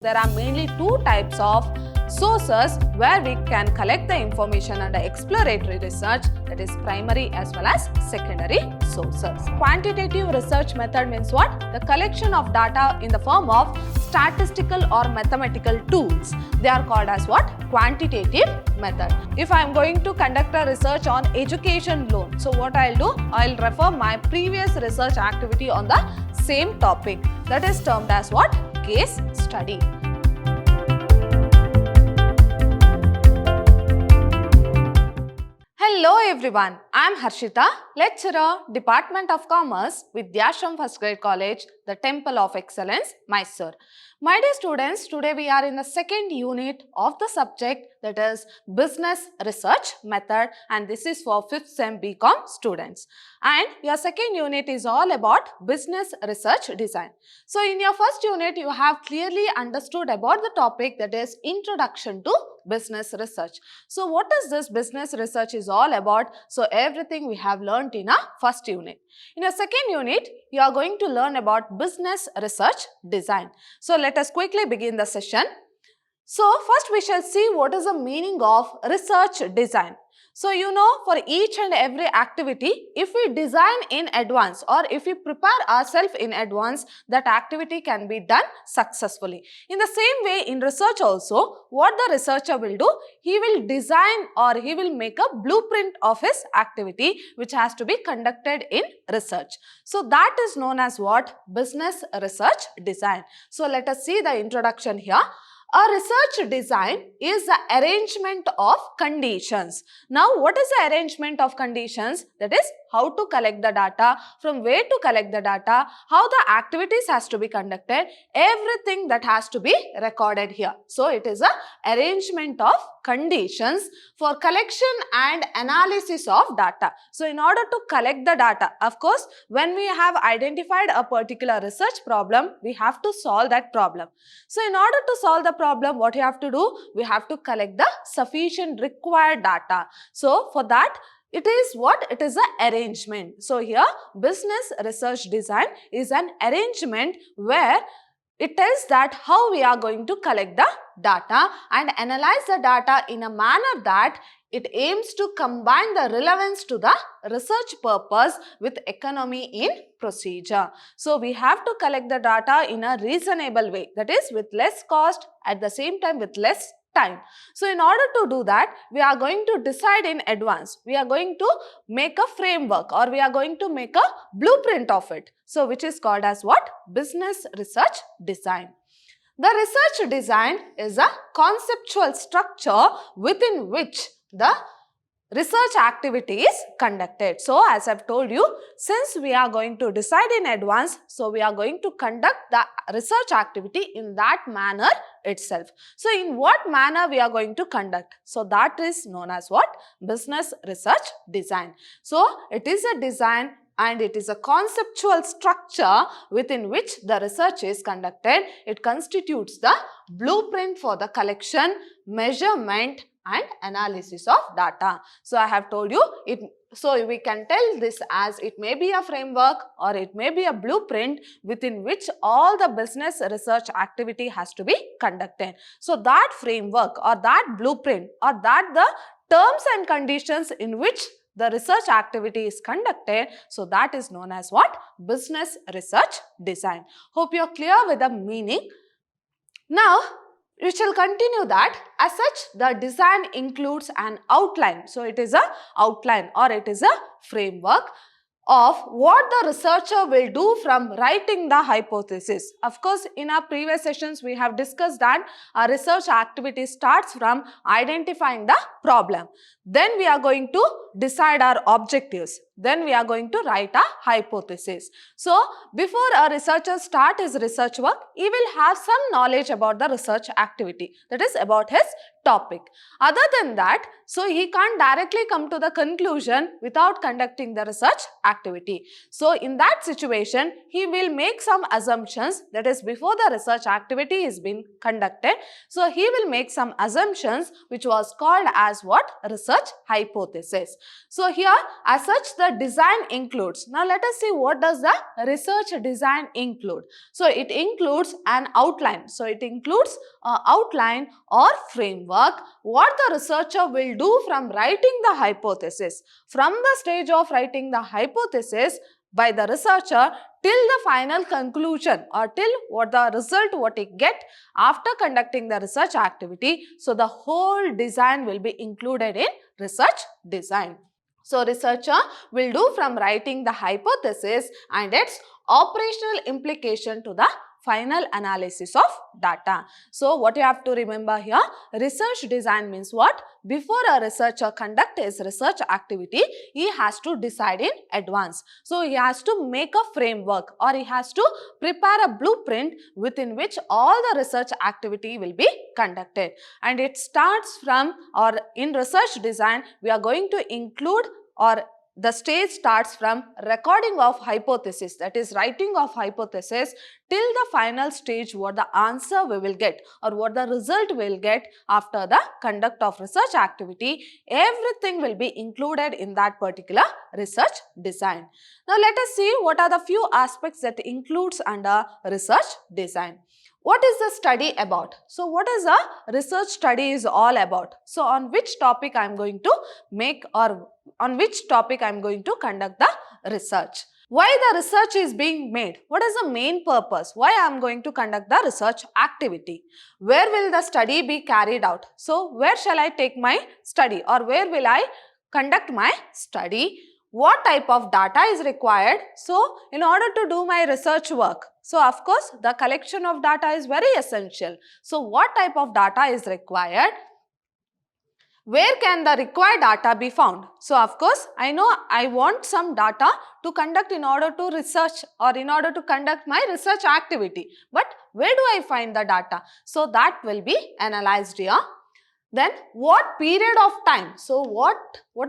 There are mainly two types of sources where we can collect the information under exploratory research, that is primary as well as secondary sources. Quantitative research method means what? The collection of data in the form of statistical or mathematical tools. They are called as what? Quantitative method. If I am going to conduct a research on education loan, so what I'll do? I'll refer my previous research activity on the same topic. That is termed as what? Case study. Hello everyone, I am Harshita, lecturer, Department of Commerce, Vidhyaashram First Grade College, the Temple of Excellence, Mysuru. My dear students, today we are in the second unit of the subject, that is Business Research Method, and this is for 5th Sem BCom students. And your second unit is all about Business Research Design. So in your first unit, you have clearly understood about the topic, that is Introduction to Business Research. So what is this business research is all about? So everything we have learnt in our first unit. In your second unit, you are going to learn about Business Research Design. So let us quickly begin the session. So first we shall see what is the meaning of research design. So you know, for each and every activity, if we design in advance or if we prepare ourselves in advance, that activity can be done successfully. In the same way, in research also, what the researcher will do, he will design or he will make a blueprint of his activity which has to be conducted in research. So that is known as what? Business research design. So let us see the introduction here. A research design is the arrangement of conditions. Now, what is the arrangement of conditions? That is how to collect the data, from where to collect the data, how the activities has to be conducted, everything that has to be recorded here. So, it is a arrangement of conditions for collection and analysis of data. So, in order to collect the data, of course, when we have identified a particular research problem, we have to solve that problem. So, in order to solve the problem, what you have to do? We have to collect the sufficient required data. So, for that, it is what? It is an arrangement. So, here business research design is an arrangement where it tells that how we are going to collect the data and analyze the data in a manner that it aims to combine the relevance to the research purpose with economy in procedure. So, we have to collect the data in a reasonable way, that is with less cost, at the same time with less time. So, in order to do that, we are going to decide in advance. We are going to make a framework or we are going to make a blueprint of it. So, which is called as what? Business research design. The research design is a conceptual structure within which the research activity is conducted. So, as I have told you, since we are going to decide in advance, so we are going to conduct the research activity in that manner itself. So, in what manner we are going to conduct? So, that is known as what? Business research design. So, it is a design and it is a conceptual structure within which the research is conducted. It constitutes the blueprint for the collection, measurement and analysis of data. So, I have told you it. So, we can tell this as it may be a framework or it may be a blueprint within which all the business research activity has to be conducted. So, that framework or that blueprint or that the terms and conditions in which the research activity is conducted, so that is known as what? Business research design. Hope you are clear with the meaning. Now, we shall continue that. As such, the design includes an outline. So, it is a outline or it is a framework of what the researcher will do from writing the hypothesis. Of course, in our previous sessions, we have discussed that our research activity starts from identifying the problem. Then we are going to decide our objectives. Then we are going to write a hypothesis. So, before a researcher starts his research work, he will have some knowledge about the research activity, that is about his topic. Other than that, so he can't directly come to the conclusion without conducting the research activity. So, in that situation, he will make some assumptions, that is before the research activity is being conducted. So, he will make some assumptions which was called as as what? Research hypothesis. So here as such the design includes. Now let us see what does the research design include. So it includes an outline. So it includes an outline or framework what the researcher will do from writing the hypothesis. From the stage of writing the hypothesis by the researcher till the final conclusion or till what the result what he get after conducting the research activity. So the whole design will be included in research design. So researcher will do from writing the hypothesis and its operational implication to the final analysis of data. So what you have to remember here, research design means what? Before a researcher conduct his research activity, he has to decide in advance. So he has to make a framework or he has to prepare a blueprint within which all the research activity will be conducted. And it starts from, or in research design, we are going to include, or the stage starts from recording of hypothesis, that is writing of hypothesis, till the final stage what the answer we will get or what the result we will get after the conduct of research activity. Everything will be included in that particular research design. Now let us see what are the few aspects that includes under research design. What is the study about? So what is a research study is all about? So on which topic I am going to make, or on which topic I am going to conduct the research. Why the research is being made? What is the main purpose? Why I am going to conduct the research activity? Where will the study be carried out? So where shall I take my study, or where will I conduct my study? What type of data is required? So in order to do my research work, so of course the collection of data is very essential. So what type of data is required? Where can the required data be found? So of course I know I want some data to conduct in order to research or in order to conduct my research activity. But where do I find the data? So that will be analyzed here. Then what period of time? So what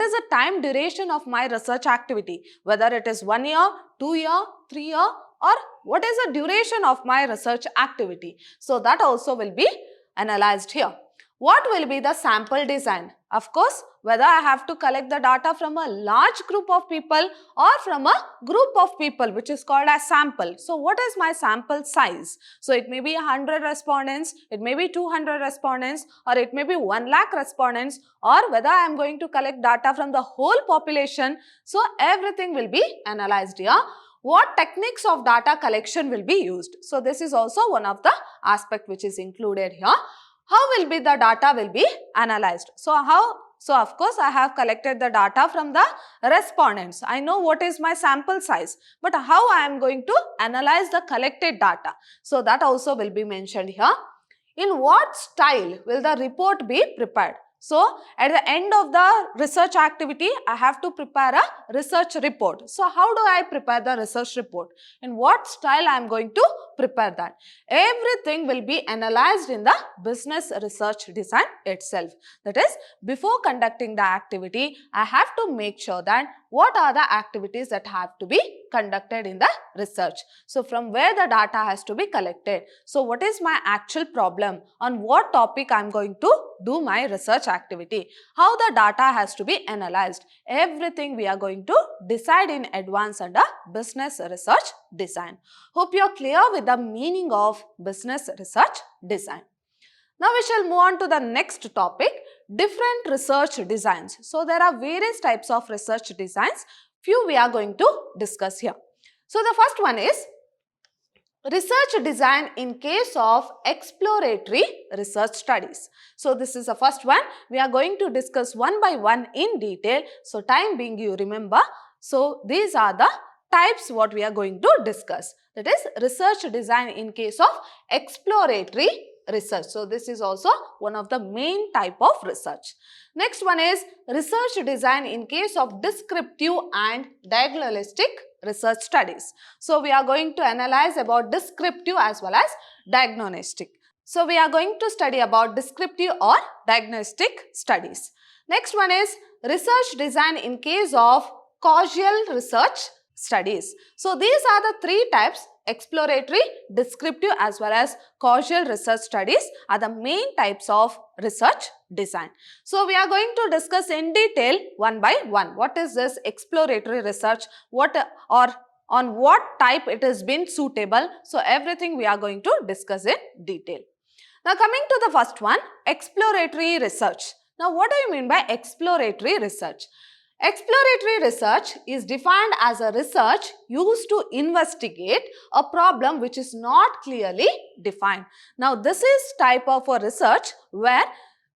is the time duration of my research activity? Whether it is 1 year, 2 year, 3 year, or what is the duration of my research activity? So that also will be analyzed here. What will be the sample design? Of course, whether I have to collect the data from a large group of people or from a group of people, which is called as sample. So what is my sample size? So it may be 100 respondents, it may be 200 respondents, or it may be 1 lakh respondents, or whether I am going to collect data from the whole population. So everything will be analyzed here. What techniques of data collection will be used? So this is also one of the aspect which is included here. How will be the data will be analyzed? So of course I have collected the data from the respondents. I know what is my sample size, but how I am going to analyze the collected data? So that also will be mentioned here. In what style will the report be prepared? So at the end of the research activity, I have to prepare a research report. So how do I prepare the research report? In what style I am going to prepare that? Everything will be analyzed in the business research design itself. That is, before conducting the activity, I have to make sure that what are the activities that have to be conducted in the research. So from where the data has to be collected. So what is my actual problem? On what topic I am going to do my research activity? How the data has to be analyzed? Everything we are going to decide in advance under business research design. Hope you are clear with the meaning of business research design. Now we shall move on to the next topic, different research designs. So there are various types of research designs. Few we are going to discuss here. So the first one is research design in case of exploratory research studies. So this is the first one. We are going to discuss one by one in detail. So time being, you remember. So these are the types what we are going to discuss. That is research design in case of exploratory research. So this is also one of the main type of research. Next one is research design in case of descriptive and diagnostic research studies. So we are going to analyze about descriptive as well as diagnostic. So we are going to study about descriptive or diagnostic studies. Next one is research design in case of causal research studies. So these are the three types: Exploratory, descriptive as well as causal research studies are the main types of research design. So we are going to discuss in detail one by one. What is this exploratory research? What or on what type it has been suitable? So everything we are going to discuss in detail. Now coming to the first one, exploratory research. Now what do you mean by exploratory research? Exploratory research is defined as a research used to investigate a problem which is not clearly defined. Now this is type of a research where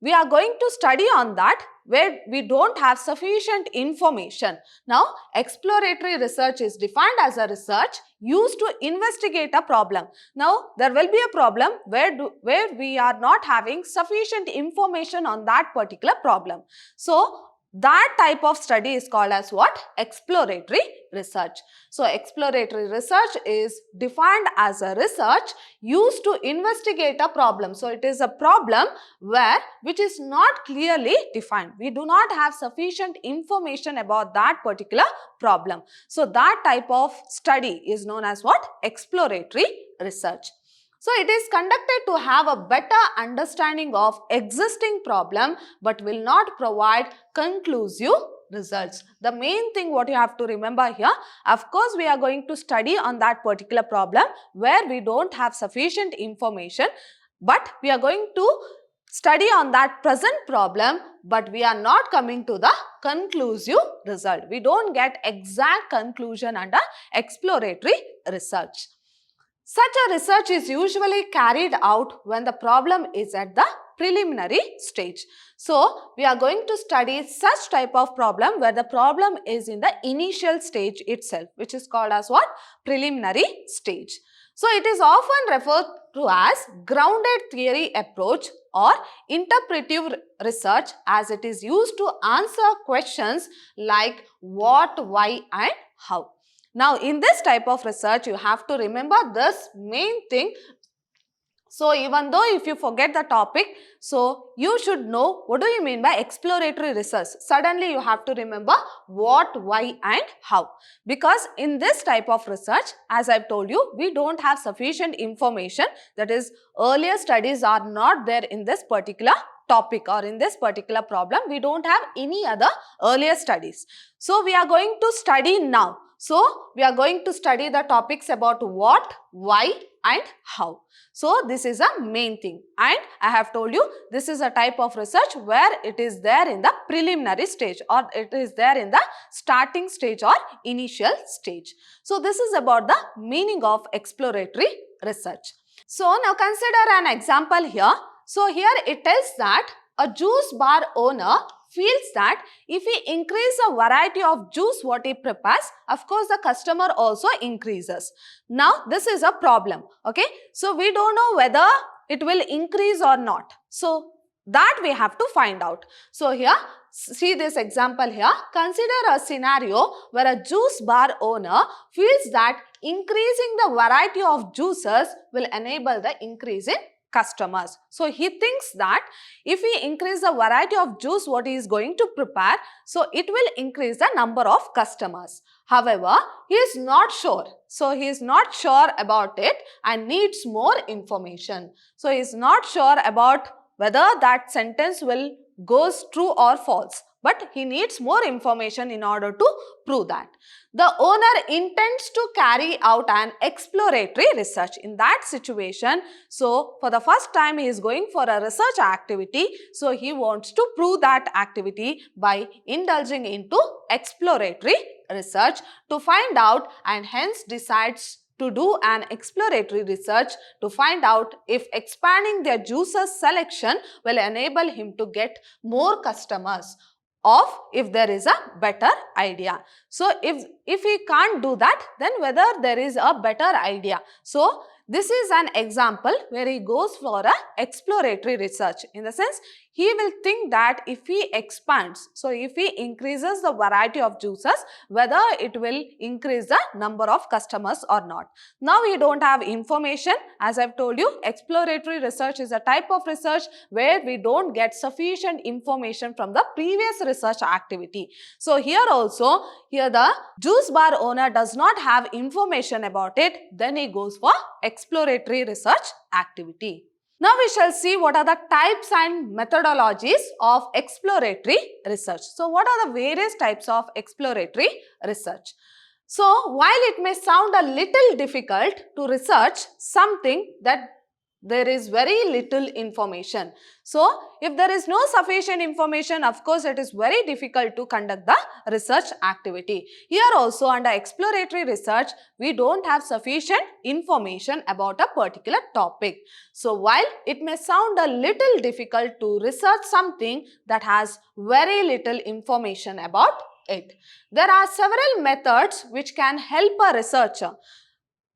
we are going to study on that where we don't have sufficient information. Now exploratory research is defined as a research used to investigate a problem. Now there will be a problem where we are not having sufficient information on that particular problem. So that type of study is called as what? Exploratory research. So exploratory research is defined as a research used to investigate a problem. So it is a problem which is not clearly defined. We do not have sufficient information about that particular problem. So that type of study is known as what? Exploratory research. So it is conducted to have a better understanding of existing problem but will not provide conclusive results. The main thing what you have to remember here, of course we are going to study on that particular problem where we don't have sufficient information, but we are going to study on that present problem but we are not coming to the conclusive result. We don't get exact conclusion under exploratory research. Such a research is usually carried out when the problem is at the preliminary stage. So, we are going to study such type of problem where the problem is in the initial stage itself, which is called as what? Preliminary stage. So, it is often referred to as grounded theory approach or interpretive research as it is used to answer questions like what, why and how. Now, in this type of research, you have to remember this main thing. So, even though if you forget the topic, so you should know what do you mean by exploratory research. Suddenly, you have to remember what, why and how. Because in this type of research, as I've told you, we don't have sufficient information. That is, earlier studies are not there in this particular topic or in this particular problem. We don't have any other earlier studies. So, we are going to study now. So, we are going to study the topics about what, why and how. So, this is a main thing and I have told you this is a type of research where it is there in the preliminary stage or it is there in the starting stage or initial stage. So, this is about the meaning of exploratory research. So, now consider an example here. So, here it tells that a juice bar owner feels that if he increase the variety of juice what he prepares, of course the customer also increases. Now this is a problem, okay. So we don't know whether it will increase or not. So that we have to find out. So here, see this example here. Consider a scenario where a juice bar owner feels that increasing the variety of juices will enable the increase in customers. So he thinks that if he increase the variety of juice what he is going to prepare, so it will increase the number of customers. However, he is not sure. So he is not sure about it and needs more information. So he is not sure about whether that sentence will goes true or false. But he needs more information in order to prove that. The owner intends to carry out an exploratory research in that situation. So, for the first time he is going for a research activity. So, he wants to prove that activity by indulging into exploratory research to find out and hence decides to do an exploratory research to find out if expanding their juices selection will enable him to get more customers of if there is a better idea. So, if he can't do that, then whether there is a better idea. So, this is an example where he goes for a exploratory research. In the sense, he will think that if he expands, so if he increases the variety of juices, whether it will increase the number of customers or not. Now we don't have information. As I've told you, exploratory research is a type of research where we don't get sufficient information from the previous research activity. So here also, here the juice bar owner does not have information about it, then he goes for exploratory research activity. Now we shall see what are the types and methodologies of exploratory research. So what are the various types of exploratory research? So while it may sound a little difficult to research something that there is very little information. So if there is no sufficient information, of course it is very difficult to conduct the research activity. Here also under exploratory research, we don't have sufficient information about a particular topic. So while it may sound a little difficult to research something that has very little information about it, there are several methods which can help a researcher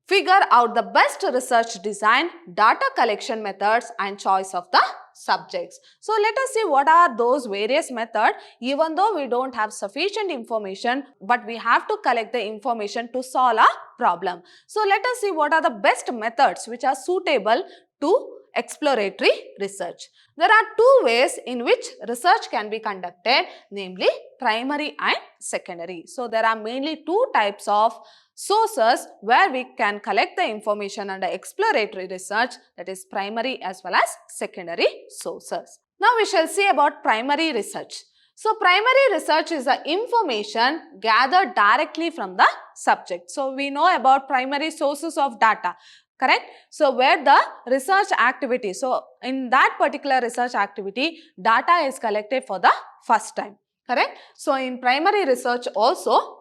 figure out the best research design, data collection methods and choice of the subjects. So let us see what are those various methods, even though we don't have sufficient information, but we have to collect the information to solve a problem. So let us see what are the best methods which are suitable to exploratory research. There are two ways in which research can be conducted, namely primary and secondary. So there are mainly two types of sources where we can collect the information under exploratory research, that is primary as well as secondary sources. Now we shall see about primary research. So primary research is the information gathered directly from the subject. So we know about primary sources of data. Correct? So where the research activity, so in that particular research activity, data is collected for the first time. Correct? So in primary research also,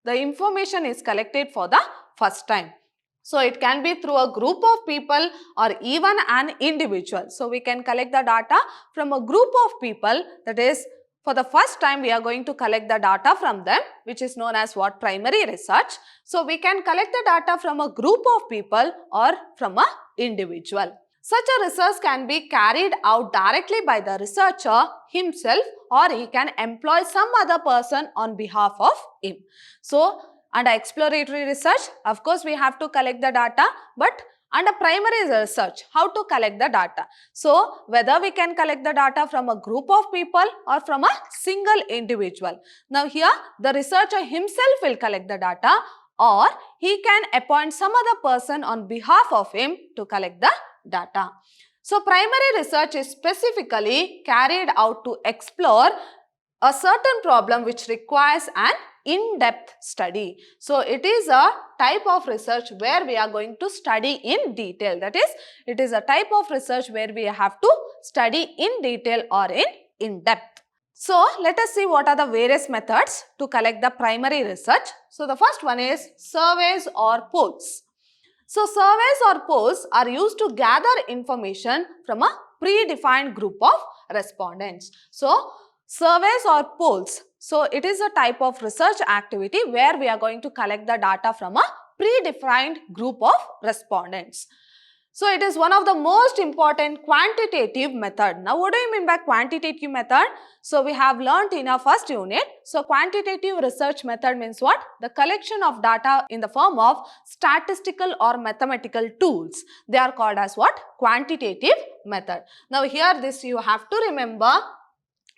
the information is collected for the first time. So it can be through a group of people or even an individual. So we can collect the data from a group of people, that is, for the first time we are going to collect the data from them, which is known as what? Primary research. So we can collect the data from a group of people or from an individual. Such a research can be carried out directly by the researcher himself, or he can employ some other person on behalf of him. So under exploratory research, of course we have to collect the data, but under primary research, how to collect the data? So whether we can collect the data from a group of people or from a single individual. Now here the researcher himself will collect the data, or he can appoint some other person on behalf of him to collect the data. So primary research is specifically carried out to explore a certain problem which requires an in-depth study. So it is a type of research where we are going to study in detail. That is, it is a type of research where we have to study in detail or in depth. So let us see what are the various methods to collect the primary research. So the first one is surveys or polls. So surveys or polls are used to gather information from a predefined group of respondents. So surveys or polls, so it is a type of research activity where we are going to collect the data from a predefined group of respondents. So it is one of the most important quantitative method. Now what do you mean by quantitative method? So we have learnt in our first unit. So quantitative research method means what? The collection of data in the form of statistical or mathematical tools. They are called as what? Quantitative method. Now here this you have to remember.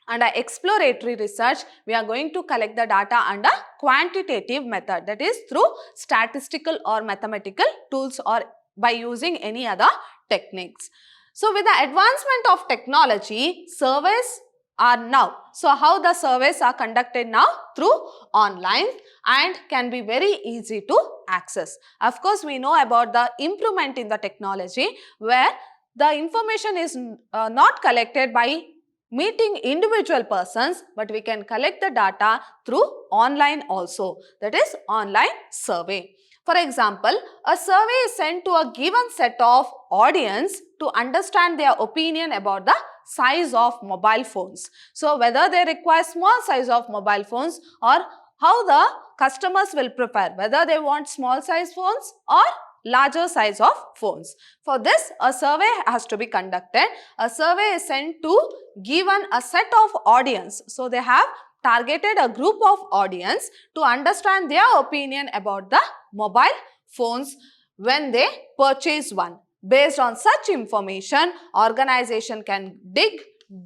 Under exploratory research, we are going to collect the data under quantitative method, that is through statistical or mathematical tools or by using any other techniques. So with the advancement of technology, surveys are now. So how the surveys are conducted now? Through online and can be very easy to access. Of course, we know about the improvement in the technology where the information is not collected by meeting individual persons, but we can collect the data through online also, that is online survey. For example, a survey is sent to a given set of audience to understand their opinion about the size of mobile phones. So whether they require small size of mobile phones or how the customers will prefer, whether they want small size phones or larger size of phones. For this, a survey has to be conducted. A survey is sent to given a set of audience. So, they have targeted a group of audience to understand their opinion about the mobile phones when they purchase one. Based on such information, organization can dig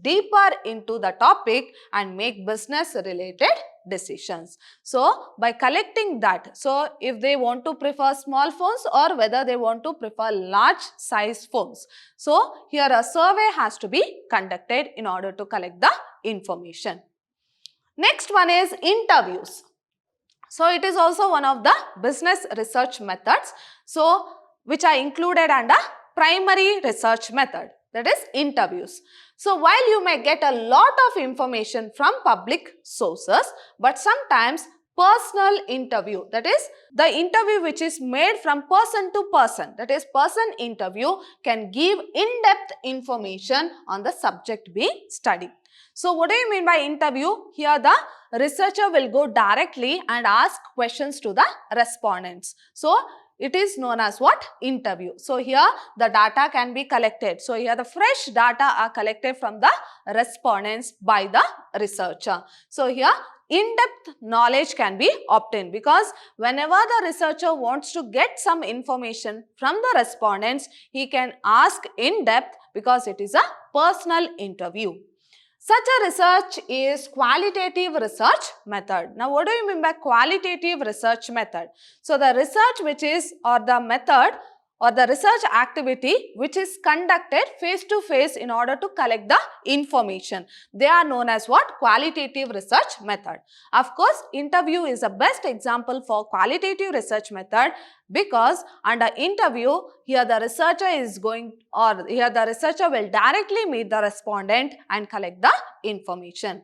deeper into the topic and make business related decisions. So, by collecting that, so if they want to prefer small phones or whether they want to prefer large size phones. So, here a survey has to be conducted in order to collect the information. Next one is interviews. So, it is also one of the business research methods. So, which are included under primary research method, that is interviews. So, while you may get a lot of information from public sources, but sometimes personal interview, that is the interview which is made from person to person, that is person interview, can give in-depth information on the subject being studied. So, what do you mean by interview? Here the researcher will go directly and ask questions to the respondents. So, it is known as what? Interview. So, here the data can be collected. So, here the fresh data are collected from the respondents by the researcher. So, here in-depth knowledge can be obtained because whenever the researcher wants to get some information from the respondents, he can ask in depth because it is a personal interview. Such a research is qualitative research method. Now, what do you mean by qualitative research method? So, the research which is or the method or the research activity which is conducted face to face in order to collect the information. They are known as what? Qualitative research method. Of course, interview is the best example for qualitative research method because under interview, here the researcher is going or here the researcher will directly meet the respondent and collect the information.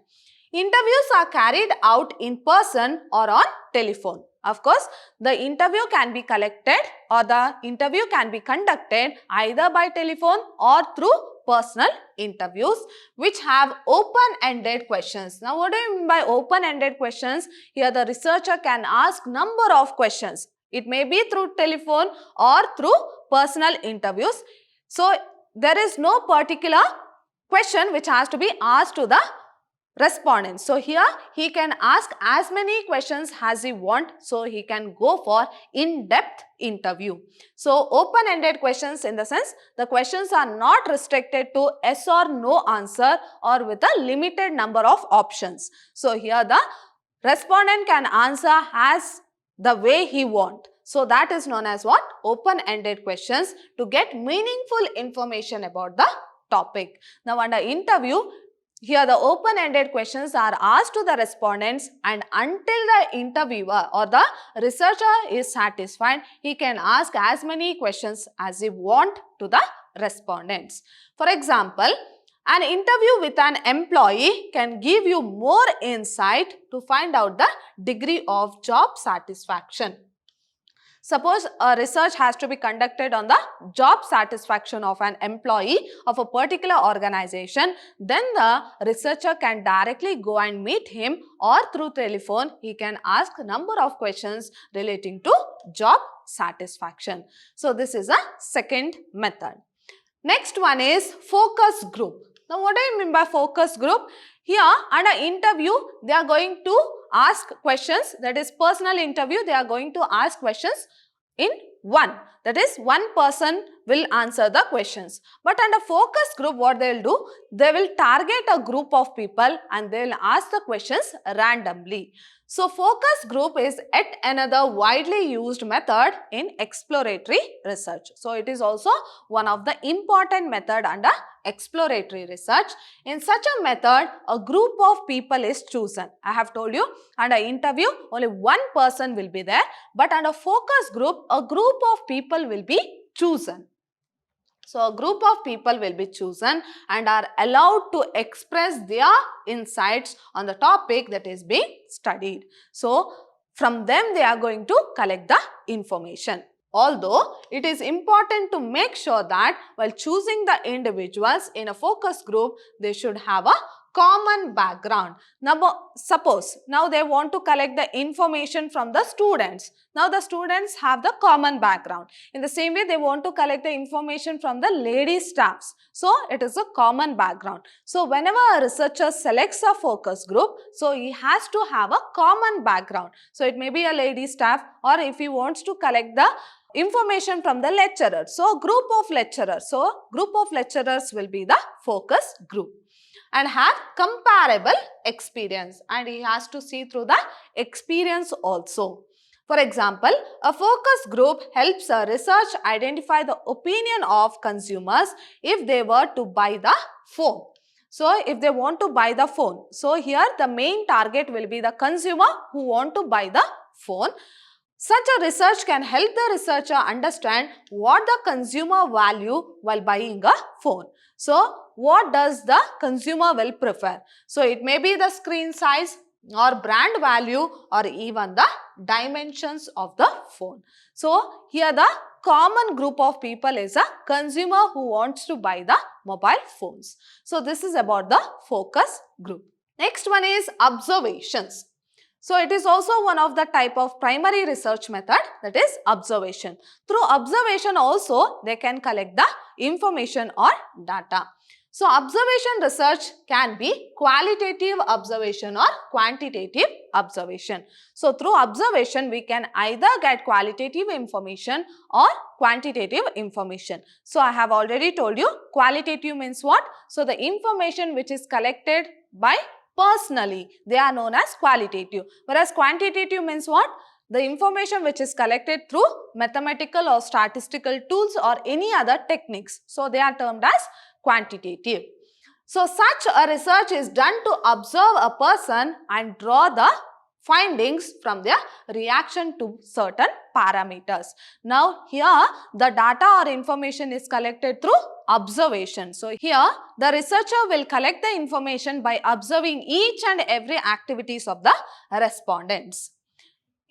Interviews are carried out in person or on telephone. Of course, the interview can be collected or the interview can be conducted either by telephone or through personal interviews which have open-ended questions. Now, what do you mean by open-ended questions? Here the researcher can ask number of questions. It may be through telephone or through personal interviews. So, there is no particular question which has to be asked to the respondents. So, here he can ask as many questions as he wants. So, he can go for in-depth interview. So, open-ended questions in the sense the questions are not restricted to yes or no answer or with a limited number of options. So, here the respondent can answer as the way he wants. So, that is known as what? Open-ended questions to get meaningful information about the topic. Now, under interview, here the open-ended questions are asked to the respondents and until the interviewer or the researcher is satisfied, he can ask as many questions as he wants to the respondents. For example, an interview with an employee can give you more insight to find out the degree of job satisfaction. Suppose a research has to be conducted on the job satisfaction of an employee of a particular organization, then the researcher can directly go and meet him or through telephone he can ask a number of questions relating to job satisfaction. So, this is a second method. Next one is focus group. Now, what do you mean by focus group? Here under interview, they are going to ask questions, that is personal interview, they are going to ask questions in one, that is one person will answer the questions. But under focus group, what they will do? They will target a group of people and they will ask the questions randomly. So, focus group is yet another widely used method in exploratory research. So, it is also one of the important method under exploratory research. In such a method, a group of people is chosen. I have told you under interview, only one person will be there, but under focus group, a group of people will be chosen. So, a group of people will be chosen and are allowed to express their insights on the topic that is being studied. So, from them they are going to collect the information. Although, it is important to make sure that while choosing the individuals in a focus group, they should have a common background. Now, suppose now they want to collect the information from the students. Now, the students have the common background. In the same way, they want to collect the information from the lady staffs. So, it is a common background. So, whenever a researcher selects a focus group, so he has to have a common background. So, it may be a lady staff, or if he wants to collect the information from the lecturer. So, group of lecturers. So, group of lecturers will be the focus group and have comparable experience, and he has to see through the experience also. For example, a focus group helps a research identify the opinion of consumers if they were to buy the phone. So, if they want to buy the phone, so here the main target will be the consumer who want to buy the phone. Such a research can help the researcher understand what the consumer value while buying a phone. So, what does the consumer will prefer? So, it may be the screen size or brand value or even the dimensions of the phone. So, here the common group of people is a consumer who wants to buy the mobile phones. So, this is about the focus group. Next one is observations. So, it is also one of the type of primary research method, that is observation. Through observation also they can collect the information or data. So, observation research can be qualitative observation or quantitative observation. So, through observation we can either get qualitative information or quantitative information. So, I have already told you qualitative means what? So, the information which is collected by personally, they are known as qualitative, whereas quantitative means what? The information which is collected through mathematical or statistical tools or any other techniques. So, they are termed as quantitative. So, such a research is done to observe a person and draw the findings from their reaction to certain parameters. Now, here the data or information is collected through observation. So, here the researcher will collect the information by observing each and every activities of the respondents.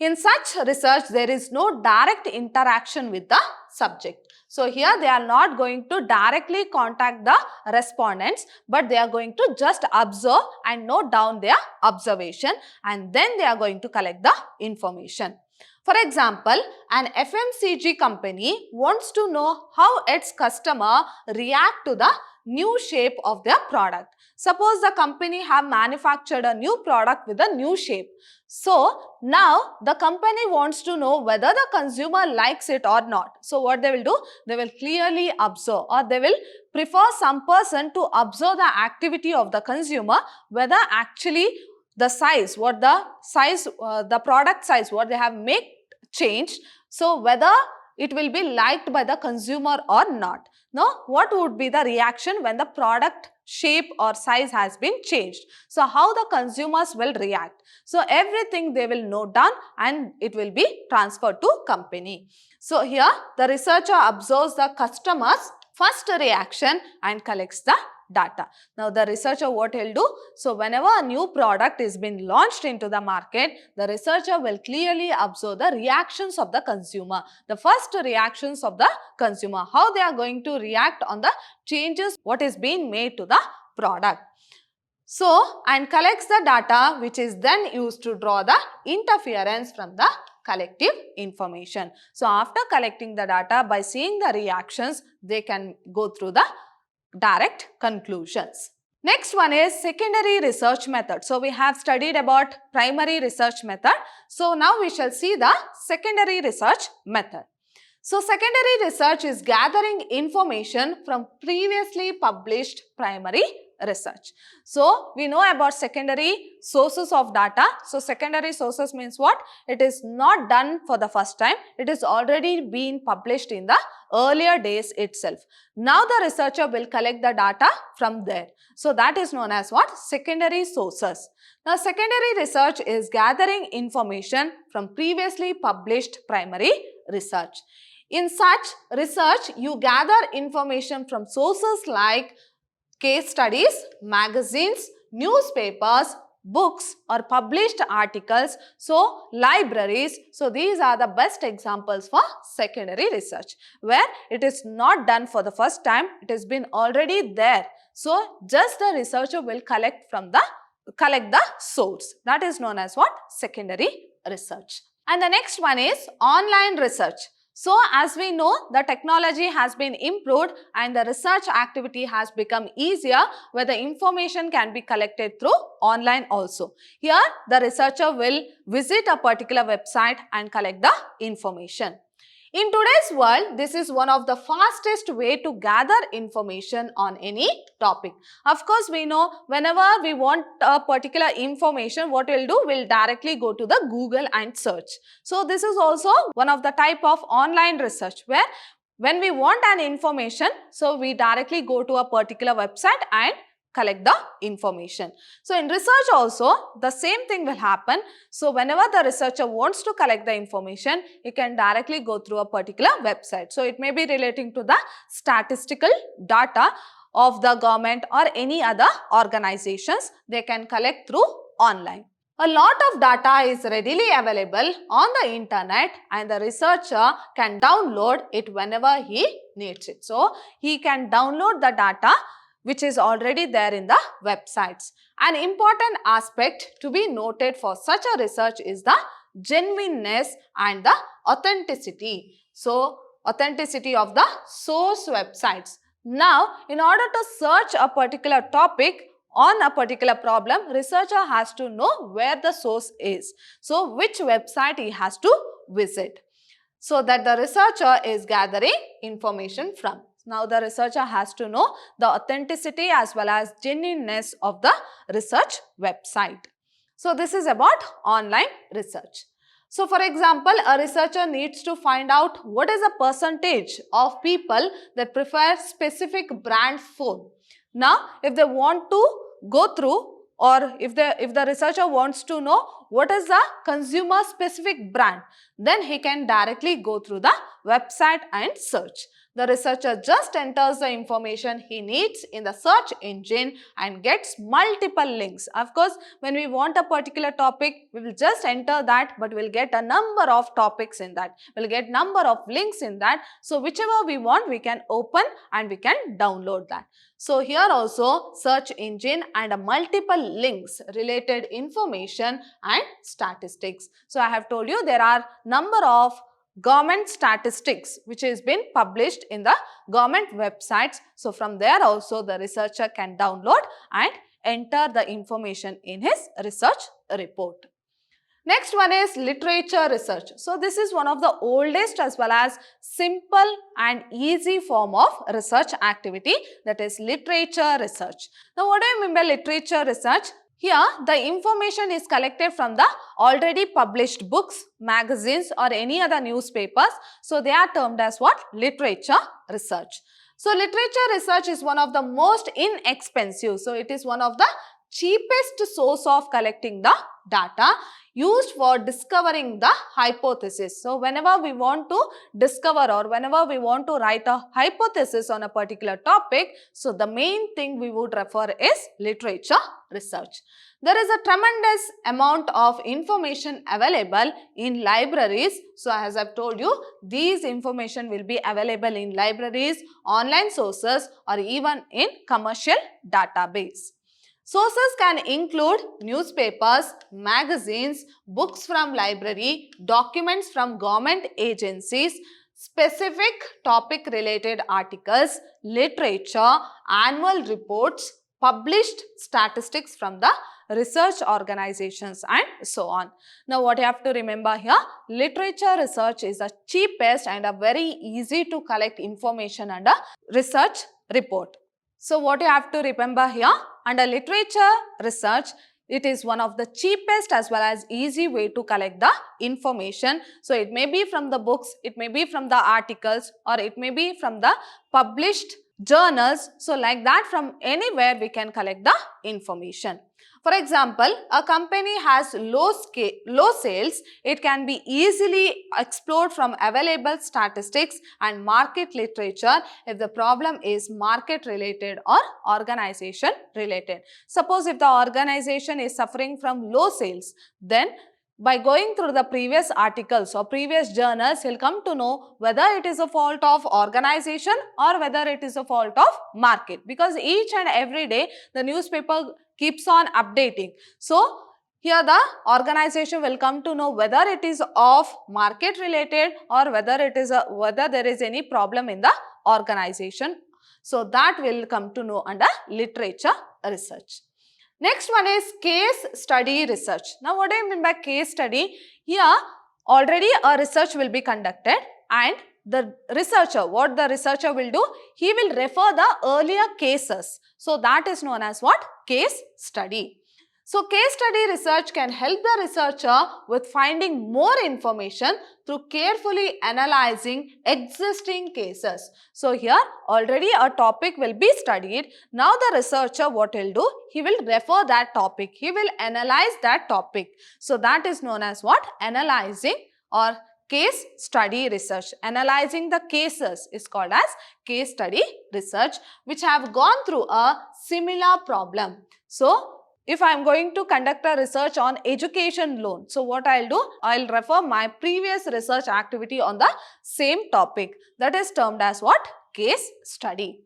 In such research, there is no direct interaction with the subject. So, here they are not going to directly contact the respondents, but they are going to just observe and note down their observation, and then they are going to collect the information. For example, an FMCG company wants to know how its customer react to the new shape of their product. Suppose the company have manufactured a new product with a new shape. So, now the company wants to know whether the consumer likes it or not. So, what they will do? They will clearly observe, or they will prefer some person to observe the activity of the consumer, whether actually the size, the product size, what they have made changed. So, whether it will be liked by the consumer or not. Now, what would be the reaction when the product shape or size has been changed? So, how the consumers will react? So, everything they will note down and it will be transferred to company. So, here the researcher observes the customer's first reaction and collects the data. Now, the researcher what he will do? So, whenever a new product is been launched into the market, the researcher will clearly observe the reactions of the consumer. The first reactions of the consumer, how they are going to react on the changes what is being made to the product. So, and collects the data which is then used to draw the interference from the collective information. So, after collecting the data, by seeing the reactions, they can go through the direct conclusions. Next one is secondary research method. So, we have studied about primary research method. So, now we shall see the secondary research method. So, secondary research is gathering information from previously published primary research. So, we know about secondary sources of data. So, secondary sources means what? It is not done for the first time. It is already been published in the earlier days itself. Now, the researcher will collect the data from there. So, that is known as what? Secondary sources. Now, secondary research is gathering information from previously published primary research. In such research, you gather information from sources like case studies, magazines, newspapers, books or published articles, so libraries. So, these are the best examples for secondary research, where it is not done for the first time, it has been already there. So just the researcher will collect the source. That is known as what? Secondary research. And the next one is online research. So as we know, the technology has been improved and the research activity has become easier where the information can be collected through online also. Here the researcher will visit a particular website and collect the information. In today's world, this is one of the fastest way to gather information on any topic. Of course, we know whenever we want a particular information, what we'll do, we'll directly go to the Google and search. So this is also one of the type of online research where when we want an information, so we directly go to a particular website and collect the information. So in research also, the same thing will happen. So whenever the researcher wants to collect the information, he can directly go through a particular website. So it may be relating to the statistical data of the government or any other organizations they can collect through online. A lot of data is readily available on the internet and the researcher can download it whenever he needs it. So he can download the data which is already there in the websites. An important aspect to be noted for such a research is the genuineness and the authenticity. So, authenticity of the source websites. Now, in order to search a particular topic on a particular problem, researcher has to know where the source is. So, which website he has to visit so that the researcher is gathering information from. Now, the researcher has to know the authenticity as well as genuineness of the research website. So, this is about online research. So, for example, a researcher needs to find out what is the percentage of people that prefer specific brand phone. Now, if they want to go through or if the researcher wants to know what is the consumer specific brand, then he can directly go through the website and search. The researcher just enters the information he needs in the search engine and gets multiple links. Of course, when we want a particular topic, we will just enter that, but we'll get a number of topics in that. We'll get number of links in that. So, whichever we want, we can open and we can download that. So, here also search engine and a multiple links, related information and statistics. So, I have told you there are number of government statistics which has been published in the government websites. So, from there also the researcher can download and enter the information in his research report. Next one is literature research. So, this is one of the oldest as well as simple and easy form of research activity, that is literature research. Now, what do you mean by literature research? Here, the information is collected from the already published books, magazines or any other newspapers. So, they are termed as what? Literature research. So, literature research is one of the most inexpensive. So, it is one of the cheapest source of collecting the data used for discovering the hypothesis. So, whenever we want to discover or whenever we want to write a hypothesis on a particular topic, so the main thing we would refer is literature research. There is a tremendous amount of information available in libraries. So, as I have told you, these information will be available in libraries, online sources or even in commercial database. Sources can include newspapers, magazines, books from library, documents from government agencies, specific topic related articles, literature, annual reports, published statistics from the research organizations and so on. Now, what you have to remember here, literature research is the cheapest and a very easy to collect information under research report. So, what you have to remember here, under literature research, it is one of the cheapest as well as easy way to collect the information. So, it may be from the books, it may be from the articles or it may be from the published journals. So, like that from anywhere we can collect the information. For example, a company has low sales, it can be easily explored from available statistics and market literature if the problem is market related or organization related. Suppose if the organization is suffering from low sales, then By going through the previous articles or previous journals, he'll come to know whether it is a fault of organization or whether it is a fault of market, because each and every day the newspaper keeps on updating. So here the organization will come to know whether it is of market related or whether there is any problem in the organization. So that will come to know under literature research. Next one is case study research. Now what do I mean by case study? Here already a research will be conducted, and the researcher, what the researcher will do, he will refer the earlier cases. So that is known as what? Case study. So case study research can help the researcher with finding more information through carefully analyzing existing cases. So here already a topic will be studied. Now the researcher, what he'll do, he will refer that topic. He will analyze that topic. So that is known as what? Analyzing or case study research. Analyzing the cases is called as case study research, which have gone through a similar problem. So if I am going to conduct a research on education loan, so what I'll do, I'll refer my previous research activity on the same topic. That is termed as what? Case study.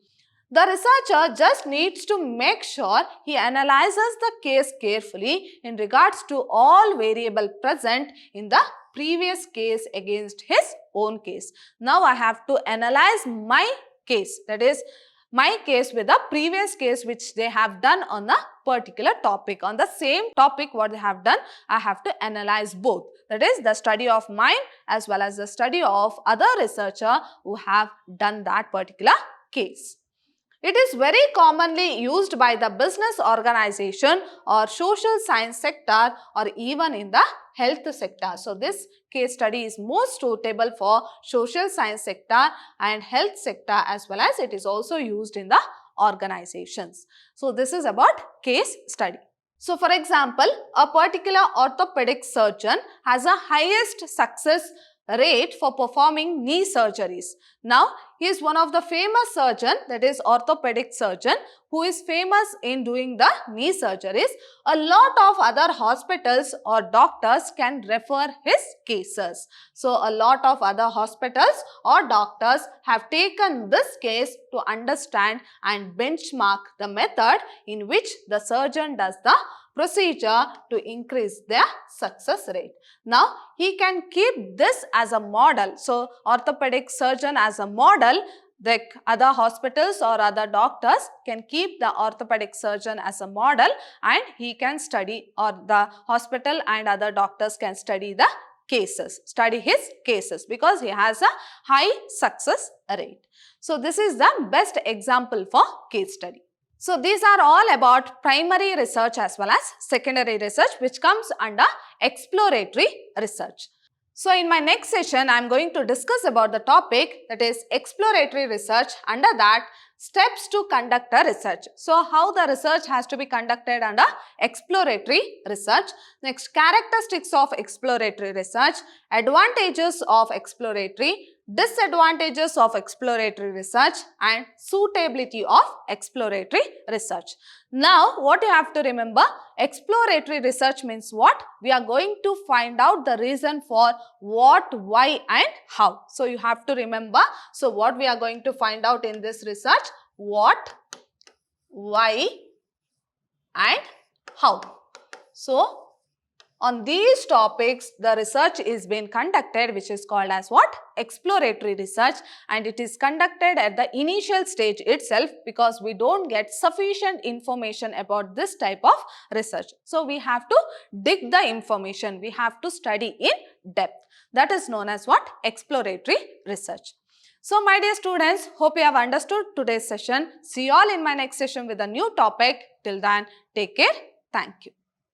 The researcher just needs to make sure he analyzes the case carefully in regards to all variables present in the previous case against his own case. Now I have to analyze my case, that is my case with the previous case which they have done on the particular topic. On the same topic what they have done, I have to analyze both. That is the study of mine as well as the study of other researcher who have done that particular case. It is very commonly used by the business organization or social science sector or even in the health sector. So this case study is most suitable for social science sector and health sector, as well as it is also used in the organizations. So this is about case study. So for example, a particular orthopedic surgeon has a highest success rate for performing knee surgeries. Now, he is one of the famous surgeon, that is orthopedic surgeon, who is famous in doing the knee surgeries. A lot of other hospitals or doctors can refer his cases. So, a lot of other hospitals or doctors have taken this case to understand and benchmark the method in which the surgeon does the procedure to increase their success rate. Now, he can keep this as a model. So, orthopedic surgeon as a model, the other hospitals or other doctors can keep the orthopedic surgeon as a model, and he can study, or the hospital and other doctors can study the cases, study his cases, because he has a high success rate. So, this is the best example for case study. So, these are all about primary research as well as secondary research, which comes under exploratory research. So, in my next session, I am going to discuss about the topic, that is exploratory research. Under that, steps to conduct a research. So, how the research has to be conducted under exploratory research. Next, characteristics of exploratory research, advantages of exploratory, disadvantages of exploratory research, and suitability of exploratory research. Now, what you have to remember, exploratory research means what? We are going to find out the reason for what, why and how. So, you have to remember, so what we are going to find out in this research, what, why and how. So, on these topics, the research is being conducted, which is called as what? Exploratory research, and it is conducted at the initial stage itself, because we don't get sufficient information about this type of research. So, we have to dig the information, we have to study in depth. That is known as what? Exploratory research. So, my dear students, hope you have understood today's session. See you all in my next session with a new topic. Till then, take care. Thank you.